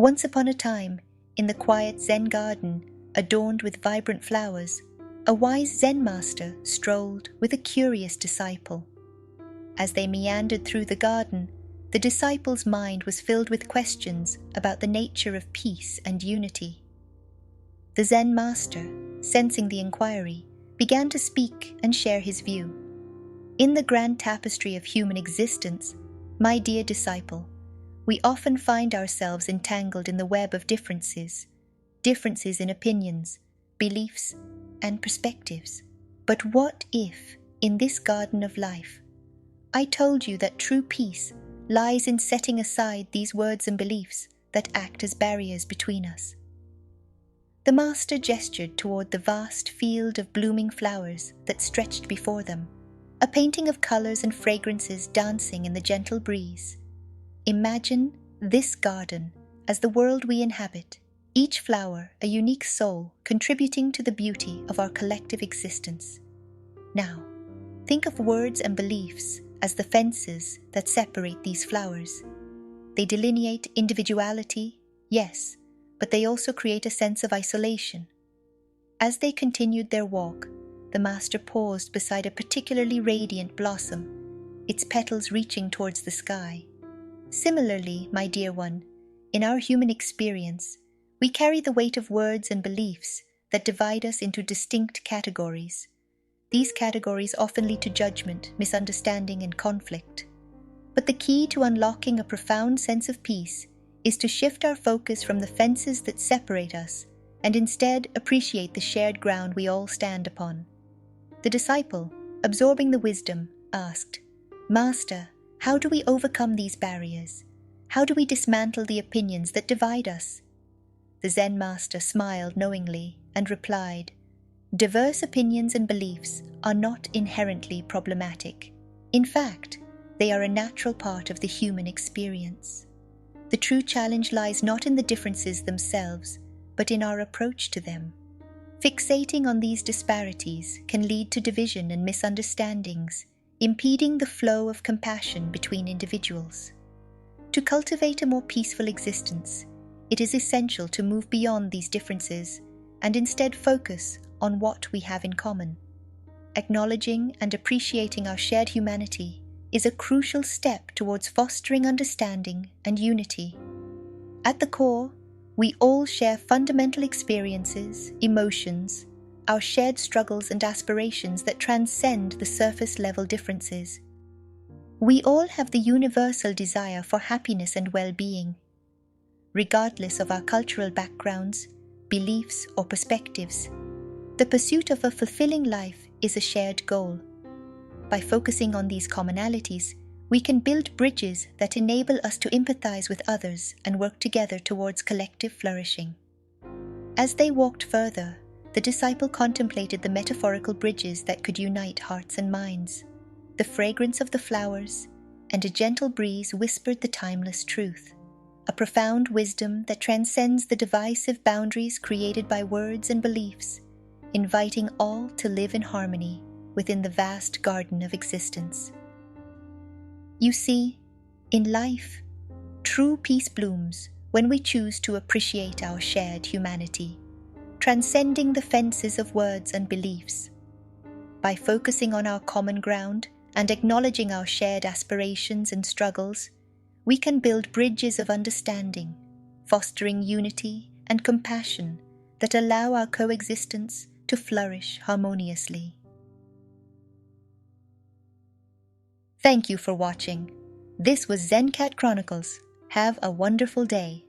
Once upon a time, in the quiet Zen garden, adorned with vibrant flowers, a wise Zen master strolled with a curious disciple. As they meandered through the garden, the disciple's mind was filled with questions about the nature of peace and unity. The Zen master, sensing the inquiry, began to speak and share his view. In the grand tapestry of human existence, my dear disciple, we often find ourselves entangled in the web of differences in opinions, beliefs, and perspectives. But what if, in this garden of life, I told you that true peace lies in setting aside these words and beliefs that act as barriers between us? The master gestured toward the vast field of blooming flowers that stretched before them, a painting of colors and fragrances dancing in the gentle breeze. Imagine this garden as the world we inhabit, each flower a unique soul contributing to the beauty of our collective existence. Now, think of words and beliefs as the fences that separate these flowers. They delineate individuality, yes, but they also create a sense of isolation. As they continued their walk, the master paused beside a particularly radiant blossom, its petals reaching towards the sky. Similarly, my dear one, in our human experience, we carry the weight of words and beliefs that divide us into distinct categories. These categories often lead to judgment, misunderstanding, and conflict. But the key to unlocking a profound sense of peace is to shift our focus from the fences that separate us and instead appreciate the shared ground we all stand upon. The disciple, absorbing the wisdom, asked, "Master, how do we overcome these barriers? How do we dismantle the opinions that divide us?" The Zen master smiled knowingly and replied, "Diverse opinions and beliefs are not inherently problematic. In fact, they are a natural part of the human experience. The true challenge lies not in the differences themselves, but in our approach to them. Fixating on these disparities can lead to division and misunderstandings, impeding the flow of compassion between individuals. To cultivate a more peaceful existence, it is essential to move beyond these differences and instead focus on what we have in common. Acknowledging and appreciating our shared humanity is a crucial step towards fostering understanding and unity. At the core, we all share fundamental experiences, emotions, our shared struggles and aspirations that transcend the surface-level differences. We all have the universal desire for happiness and well-being. Regardless of our cultural backgrounds, beliefs, or perspectives, the pursuit of a fulfilling life is a shared goal. By focusing on these commonalities, we can build bridges that enable us to empathize with others and work together towards collective flourishing. As they walked further, the disciple contemplated the metaphorical bridges that could unite hearts and minds. The fragrance of the flowers and a gentle breeze whispered the timeless truth, a profound wisdom that transcends the divisive boundaries created by words and beliefs, inviting all to live in harmony within the vast garden of existence. You see, in life, true peace blooms when we choose to appreciate our shared humanity, transcending the fences of words and beliefs. By focusing on our common ground and acknowledging our shared aspirations and struggles, we can build bridges of understanding, fostering unity and compassion that allow our coexistence to flourish harmoniously. Thank you for watching. This was ZenCat Chronicles. Have a wonderful day.